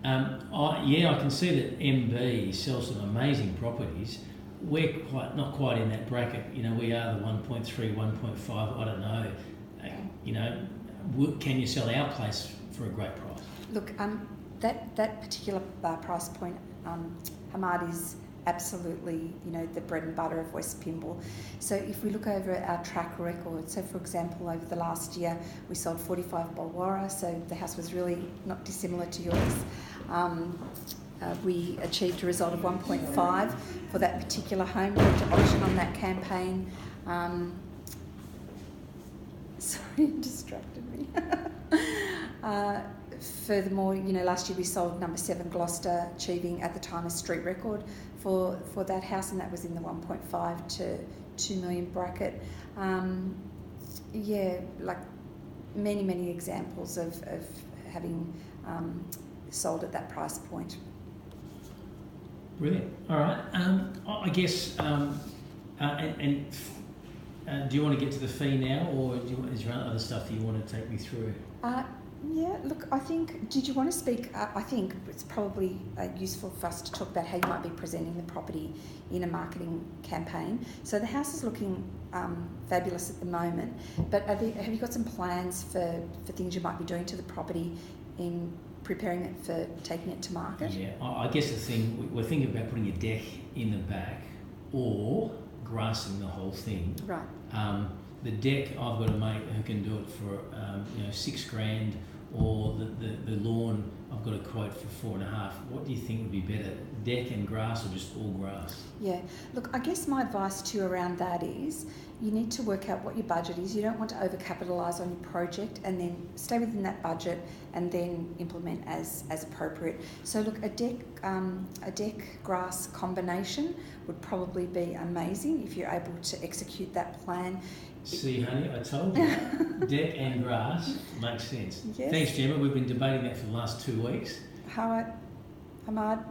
I can see that MB sells some amazing properties. We're not quite in that bracket. You know, we are the 1.3, 1.5. I don't know. Can you sell our place for a great price? Look, that particular price point, Hamad, is absolutely, the bread and butter of West Pymble. So if we look over our track record, so for example, over the last year, we sold 45 Bulwarra, so the house was really not dissimilar to yours. We achieved a result of 1.5 for that particular home. We went to auction on that campaign. Sorry, it distracted me. Furthermore, last year we sold number 7 Gloucester, achieving at the time a street record for that house, and that was in the 1.5 to 2 million bracket. Like many examples of having sold at that price point. Brilliant. All right. I guess, do you want to get to the fee now, or is there other stuff that you want to take me through? Look, I think, did you want to speak? I think it's probably useful for us to talk about how you might be presenting the property in a marketing campaign. So the house is looking fabulous at the moment, but have you got some plans for things you might be doing to the property in preparing it for taking it to market? Yeah, I guess the thing, we're thinking about putting a deck in the back or grassing the whole thing. Right. The deck, I've got a mate who can do it for $6,000, or the lawn, I've got a quote for 4.5. What do you think would be better, deck and grass, or just all grass? Yeah, look, I guess my advice to you around that is you need to work out what your budget is. You don't want to overcapitalise on your project, and then stay within that budget and then implement as appropriate. So look, a deck grass combination would probably be amazing if you're able to execute that plan. See, honey, I told you. Deck and grass makes sense. Yes. Thanks, Gemma. We've been debating that for the last 2 weeks. Hamad,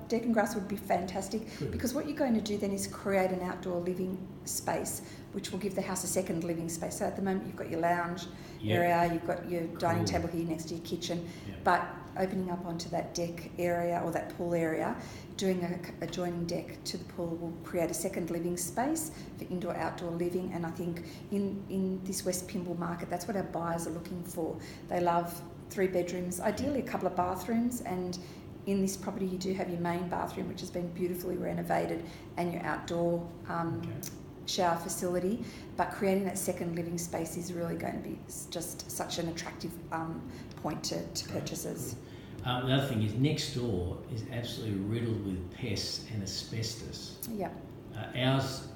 deck and grass would be fantastic. Good. Because what you're going to do then is create an outdoor living space, which will give the house a second living space. So at the moment you've got your lounge area, you've got your dining table here next to your kitchen, but opening up onto that deck area or that pool area, doing a adjoining deck to the pool will create a second living space for indoor-outdoor living. And I think in this West Pymble market, that's what our buyers are looking for. They love 3 bedrooms, ideally a couple of bathrooms, and in this property you do have your main bathroom, which has been beautifully renovated, and your outdoor shower facility. But creating that second living space is really going to be just such an attractive point to purchasers. The other thing is, next door is absolutely riddled with pests and asbestos. Yeah. Ours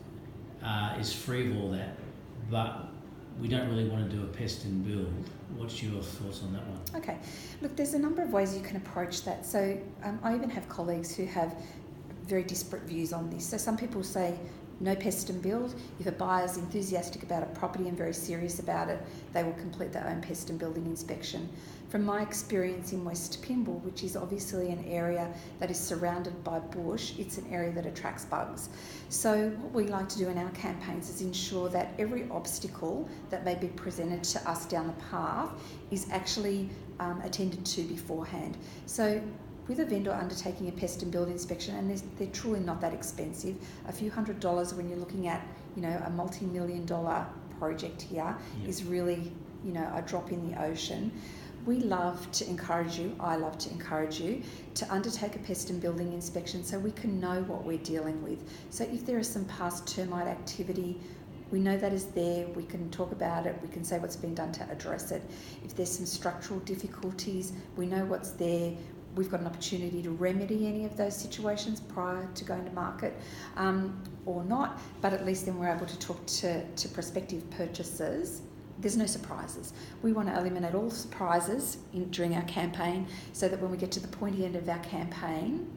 is free of all that, but we don't really want to do a pest and build. What's your thoughts on that one? Okay. Look, there's a number of ways you can approach that. So I even have colleagues who have very disparate views on this. So some people say no pest and build. If a buyer's enthusiastic about a property and very serious about it, they will complete their own pest and building inspection. From my experience in West Pymble, which is obviously an area that is surrounded by bush, it's an area that attracts bugs. So what we like to do in our campaigns is ensure that every obstacle that may be presented to us down the path is actually attended to beforehand. So with a vendor undertaking a pest and build inspection, and they're truly not that expensive, a few $100s when you're looking at, a multi-million-dollar project here is really, a drop in the ocean. I love to encourage you to undertake a pest and building inspection so we can know what we're dealing with. So if there is some past termite activity, we know that is there, we can talk about it, we can say what's been done to address it. If there's some structural difficulties, we know what's there. We've got an opportunity to remedy any of those situations prior to going to market or not, but at least then we're able to talk to prospective purchasers. There's no surprises. We want to eliminate all surprises during our campaign so that when we get to the pointy end of our campaign,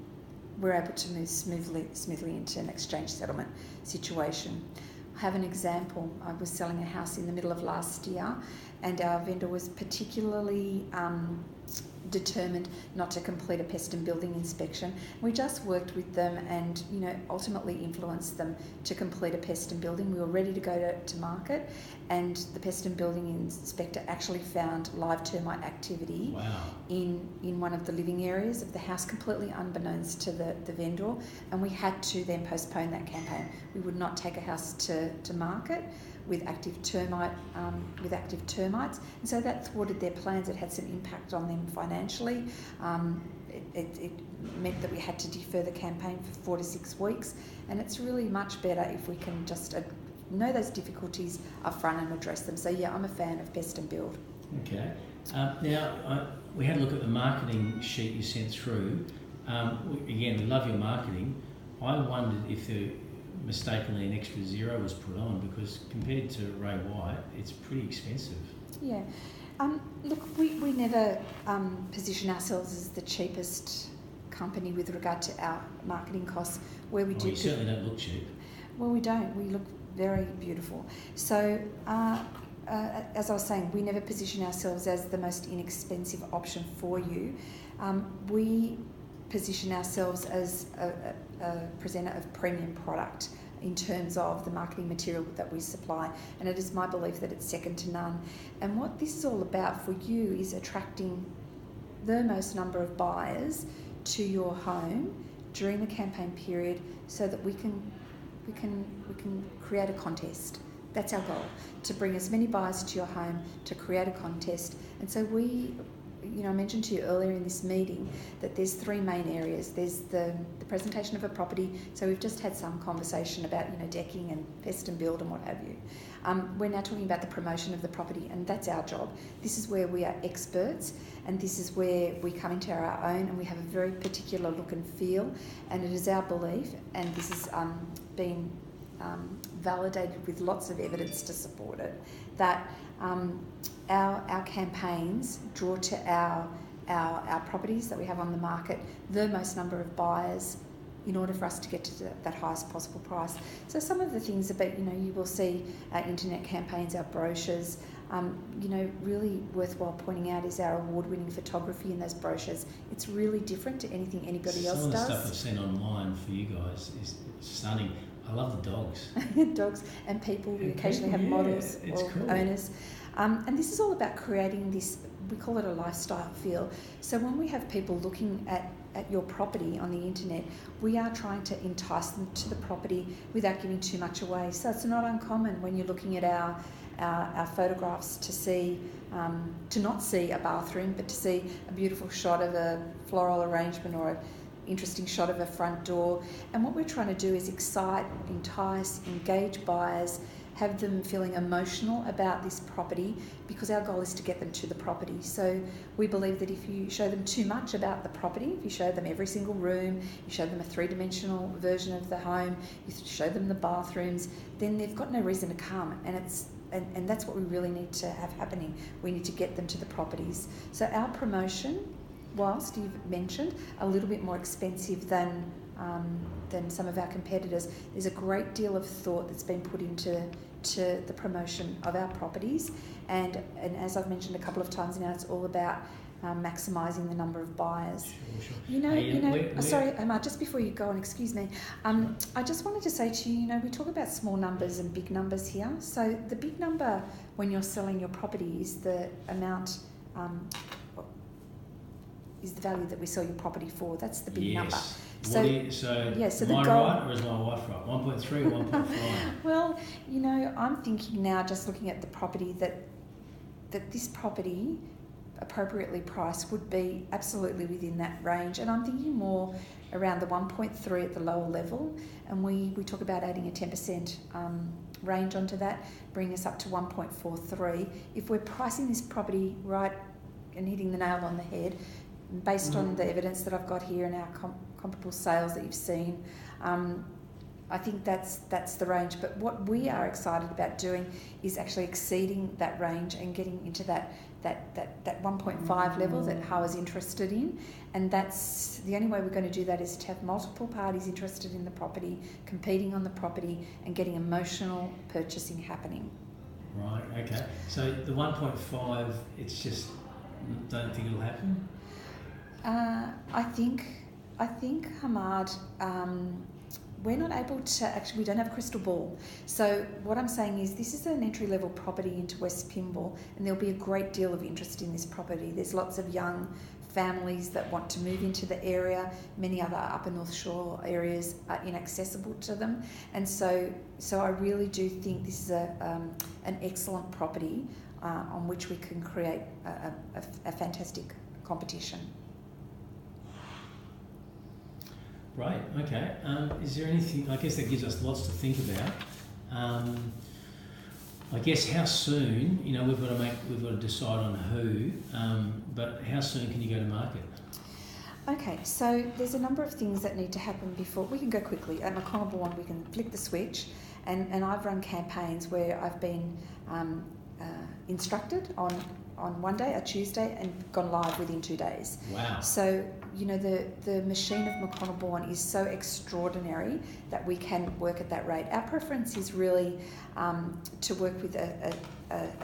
we're able to move smoothly into an exchange settlement situation. I have an example. I was selling a house in the middle of last year, and our vendor was particularly determined not to complete a pest and building inspection. We just worked with them and, you know, ultimately influenced them to complete a pest and building. We were ready to go to market, and the pest and building inspector actually found live termite activity. Wow. in one of the living areas of the house, completely unbeknownst to the vendor, and we had to then postpone that campaign. We would not take a house to market with active termites, and so that thwarted their plans. It had some impact on them financially. It meant that we had to defer the campaign for 4 to 6 weeks, and it's really much better if we can just know those difficulties up front and address them. So yeah, I'm a fan of pest and build. Okay. Now, we had a look at the marketing sheet you sent through. Again, we love your marketing. I wondered if mistakenly an extra zero was put on, because compared to Ray White, it's pretty expensive. Yeah. Look, we never position ourselves as the cheapest company with regard to our marketing costs. Where we do, you certainly don't look cheap. Well, we don't. We look very beautiful. So, as I was saying, we never position ourselves as the most inexpensive option for you. We position ourselves as a presenter of premium product in terms of the marketing material that we supply, and it is my belief that it's second to none. And what this is all about for you is attracting the most number of buyers to your home during the campaign period, so that we can create a contest. That's our goal, to bring as many buyers to your home, to create a contest. And so I mentioned to you earlier in this meeting that there's 3 main areas. There's the presentation of a property. So we've just had some conversation about, decking and pest and build and what have you. We're now talking about the promotion of the property, and that's our job. This is where we are experts, and this is where we come into our own, and we have a very particular look and feel. And it is our belief, and this has been validated with lots of evidence to support it, that our campaigns draw to our properties that we have on the market the most number of buyers in order for us to get to that highest possible price. So some of the things about, you will see our internet campaigns, our brochures, really worthwhile pointing out is our award-winning photography in those brochures. It's really different to anything anybody else does. Some of the stuff I've seen online for you guys is stunning. I love the dogs. Dogs and people. We occasionally have models or cool. Owners. And this is all about creating this, we call it a lifestyle feel. So when we have people looking at your property on the internet, we are trying to entice them to the property without giving too much away. So it's not uncommon when you're looking at our photographs to not see a bathroom, but to see a beautiful shot of a floral arrangement or an interesting shot of a front door. And what we're trying to do is excite, entice, engage buyers, have them feeling emotional about this property, because our goal is to get them to the property. So we believe that if you show them too much about the property, if you show them every single room, you show them a 3-dimensional version of the home, you show them the bathrooms, then they've got no reason to come. And that's what we really need to have happening. We need to get them to the properties. So our promotion, whilst you've mentioned a little bit more expensive than some of our competitors, there's a great deal of thought that's been put into the promotion of our properties, and as I've mentioned a couple of times now, it's all about maximising the number of buyers. Sure. Sorry, Amar, just before you go on, excuse me, I just wanted to say to you, we talk about small numbers and big numbers here. So the big number when you're selling your property is the amount, is the value that we sell your property for. That's the big number. So am I right, or is my wife right? 1.3 or 1.5? Well, I'm thinking now, just looking at the property, that this property, appropriately priced, would be absolutely within that range. And I'm thinking more around the 1.3 at the lower level. And we talk about adding a 10% range onto that, bring us up to 1.43. If we're pricing this property right and hitting the nail on the head, based on the evidence that I've got here and our comparable sales that you've seen, I think that's the range. But what we are excited about doing is actually exceeding that range and getting into that 1.5 level that Hawa's interested in. And that's the only way we're going to do that, is to have multiple parties interested in the property, competing on the property, and getting emotional purchasing happening. Right, okay. So the 1.5, it's just don't think it'll happen? I think, Hamad, we're not able to actually, we don't have a crystal ball. So what I'm saying is this is an entry-level property into West Pymble, and there'll be a great deal of interest in this property. There's lots of young families that want to move into the area. Many other Upper North Shore areas are inaccessible to them. And so I really do think this is an excellent property on which we can create a fantastic competition. Right, okay. Is there anything, I guess that gives us lots to think about. I guess how soon, we've got to decide on who, but how soon can you go to market? Okay, so there's a number of things that need to happen before, we can go quickly. At McConnell Bourne, we can flick the switch, and I've run campaigns where I've been instructed on one day, a Tuesday, and gone live within 2 days. Wow. So, the machine of McConnell Bourne is so extraordinary that we can work at that rate. Our preference is really to work with a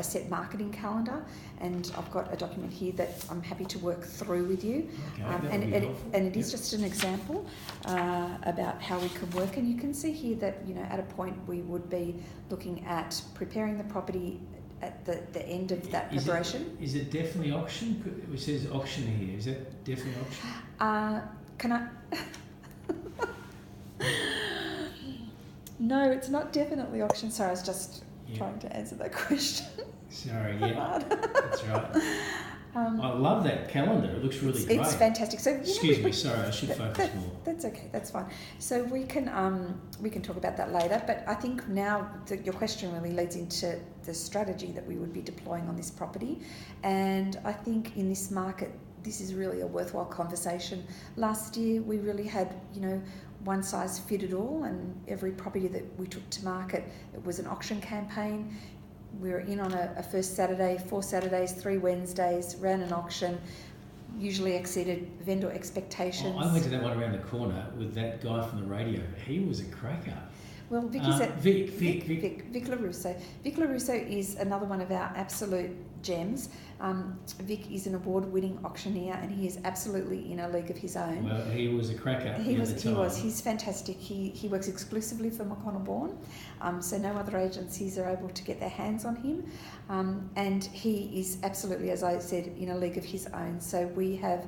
set marketing calendar, and I've got a document here that I'm happy to work through with you. Okay, and it is just an example about how we can work, and you can see here that, at a point we would be looking at preparing the property at the end of that preparation. Is it definitely auction? It says auction here. Is that definitely auction? Can I? No, it's not definitely auction. Sorry, I was just trying to answer that question. Sorry, yeah, that's right. I love that calendar. It looks really great. It's fantastic. So excuse me, sorry, I should focus more. That's okay. That's fine. So we can talk about that later. But I think now your question really leads into the strategy that we would be deploying on this property, and I think in this market, this is really a worthwhile conversation. Last year, we really had one size fitted all, and every property that we took to market, it was an auction campaign. We were in on a first Saturday, 4 Saturdays, 3 Wednesdays, ran an auction, usually exceeded vendor expectations. I went to that one around the corner with that guy from the radio. He was a cracker. Well, Vic LaRusso. Vic LaRusso is another one of our absolute gems. Vic is an award-winning auctioneer, and he is absolutely in a league of his own. Well, he was a cracker. He was. He's fantastic. He works exclusively for McConnell Bourne, so no other agencies are able to get their hands on him. And he is absolutely, as I said, in a league of his own. So we have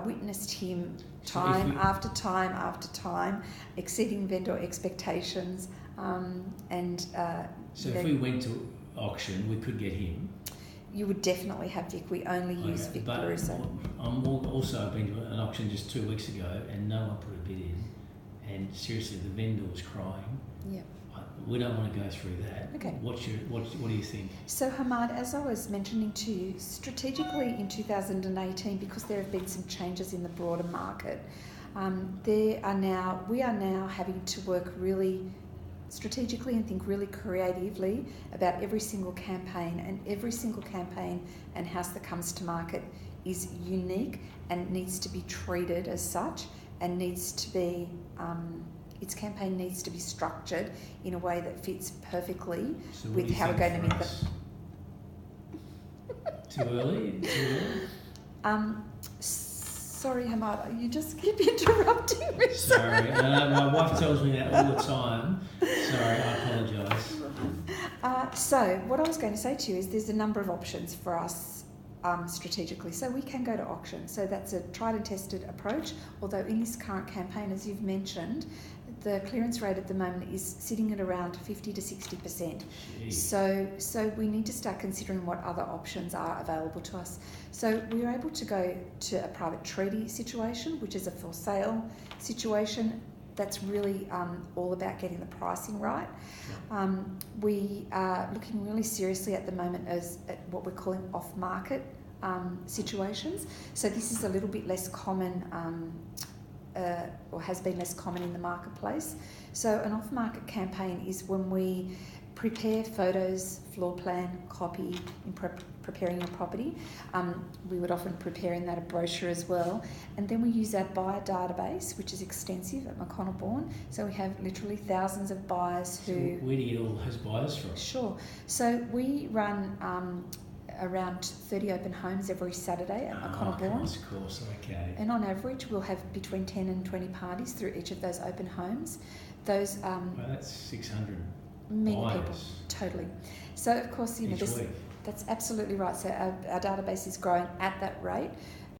witnessed him time after time after time, exceeding vendor expectations. So if we went to auction, we could get him. You would definitely have Vic. We only use Vic LaRusso. I've been to an auction just 2 weeks ago, and no one put a bid in. And seriously, the vendor was crying. Yeah. We don't want to go through that. Okay. What do you think? So Hamad, as I was mentioning to you, strategically in 2018, because there have been some changes in the broader market, we are now having to work really strategically and think really creatively about every single campaign, and every single campaign and house that comes to market is unique and needs to be treated as such, and needs to be its campaign needs to be structured in a way that fits perfectly with how we're going to meet them. Too early? Sorry, Hamad, you just keep interrupting me. Sorry, my wife tells me that all the time. Sorry, I apologise. So what I was going to say to you is there's a number of options for us strategically. So we can go to auction. So that's a tried and tested approach, although in this current campaign, as you've mentioned, the clearance rate at the moment is sitting at around 50 to 60%. So we need to start considering what other options are available to us. So we were able to go to a private treaty situation, which is a for sale situation. That's really all about getting the pricing right. We are looking really seriously at the moment at what we're calling off-market situations. So this is a little bit less common, or has been less common in the marketplace. So an off-market campaign is when we prepare photos, floor plan, copy in preparing your property. We would often prepare in that a brochure as well. And then we use our buyer database, which is extensive at McConnell Bourne. So we have literally thousands of buyers who... So where do you get all those buyers from? Sure. So we run around 30 open homes every Saturday at O'Connell. Of course, okay. And on average, we'll have between 10 and 20 parties through each of those open homes. Those Well, that's 600 many buyers. people, totally. So of course, Each week. that's absolutely right. So our database is growing at that rate.